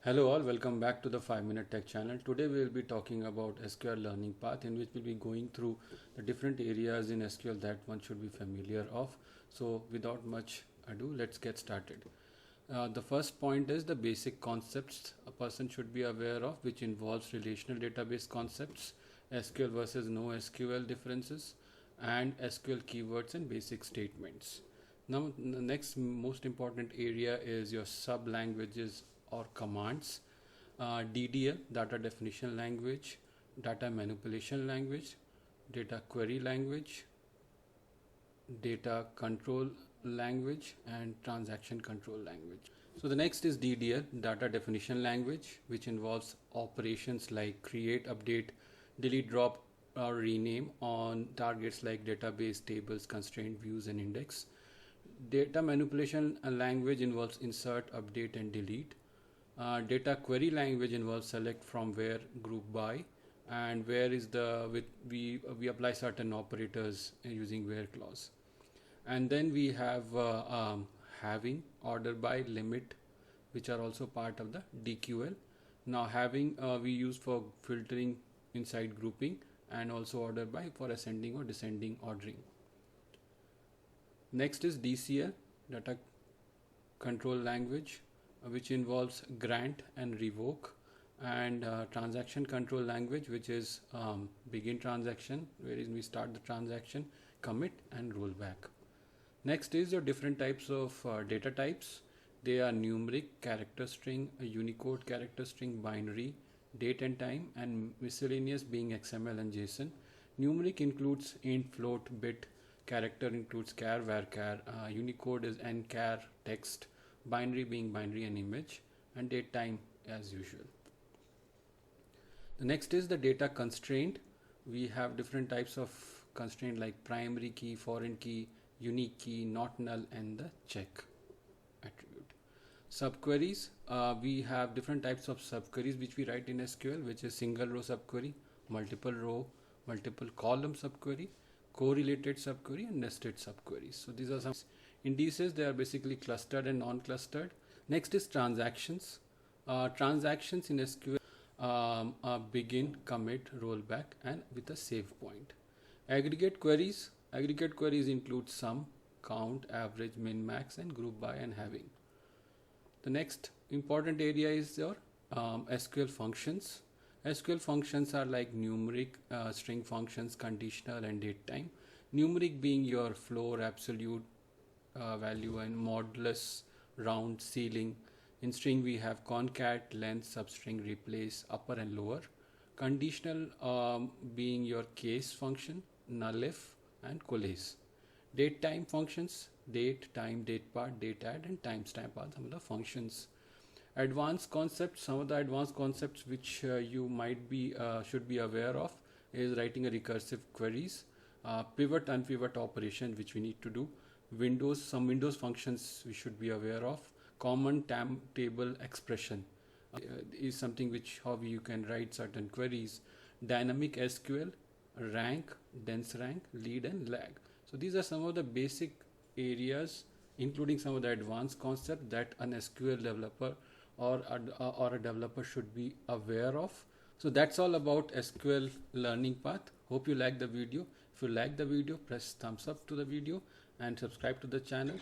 Hello all, welcome back to the 5-Minute Tech channel. Today we will be talking about SQL Learning Path, in which we'll be going through the different areas in SQL that one should be familiar of. So without much ado, let's get started. The first point is the basic concepts a person should be aware of, which involves relational database concepts, SQL versus NoSQL differences, and SQL keywords and basic statements. Now the next most important area is your sub languages or commands. DDL, data definition language, data manipulation language, data query language, data control language, and transaction control language. So the next is DDL, data definition language, which involves operations like create, update, delete, drop, or rename on targets like database, tables, constraint, views, and index. Data manipulation language involves insert, update, and delete. Data query language involves select, from, where, group by, and where is we apply certain operators using where clause. And then we have having, order by, limit, which are also part of the DQL. Now having we use for filtering inside grouping, and also order by for ascending or descending ordering. Next is DCL, data control language, which involves grant and revoke, and transaction control language, which is begin transaction, wherein we start the transaction, commit, and roll back. Next is your different types of data types. They are numeric, character string, a Unicode character string, binary, date and time, and miscellaneous being XML and JSON. Numeric includes int, float, bit. Character includes char, varchar. Unicode is nchar, text. Binary being binary and image, and date time as usual. The next is the data constraint. We have different types of constraint like primary key, foreign key, unique key, not null, and the check attribute. Subqueries, we have different types of subqueries which we write in SQL, which is single row subquery, multiple row, multiple column subquery, correlated subquery, and nested subqueries. So these are some indices. They are basically clustered and non-clustered. Next is transactions. Transactions in SQL begin, commit, rollback, and with a save point. Aggregate queries. Aggregate queries include sum, count, average, min, max, and group by and having. The next important area is your SQL functions. SQL functions are like numeric, string functions, conditional, and date time. Numeric being your floor, absolute value, and modulus, round, ceiling. In string we have concat, length, substring, replace, upper and lower. Conditional being your case function, nullif, and coalesce. Date time functions, date, time, date part, date add, and timestamp are some of the functions. Advanced concepts, some of the advanced concepts which you might be should be aware of is writing a recursive queries, pivot, unpivot operation which we need to do. Windows, some Windows functions we should be aware of. Common table expression is something which how you can write certain queries. Dynamic SQL, rank, dense rank, lead, and lag. So these are some of the basic areas, including some of the advanced concepts that an SQL developer or a developer should be aware of. So that's all about SQL Learning Path. Hope you like the video. If you like the video, press thumbs up to the video and subscribe to the channel.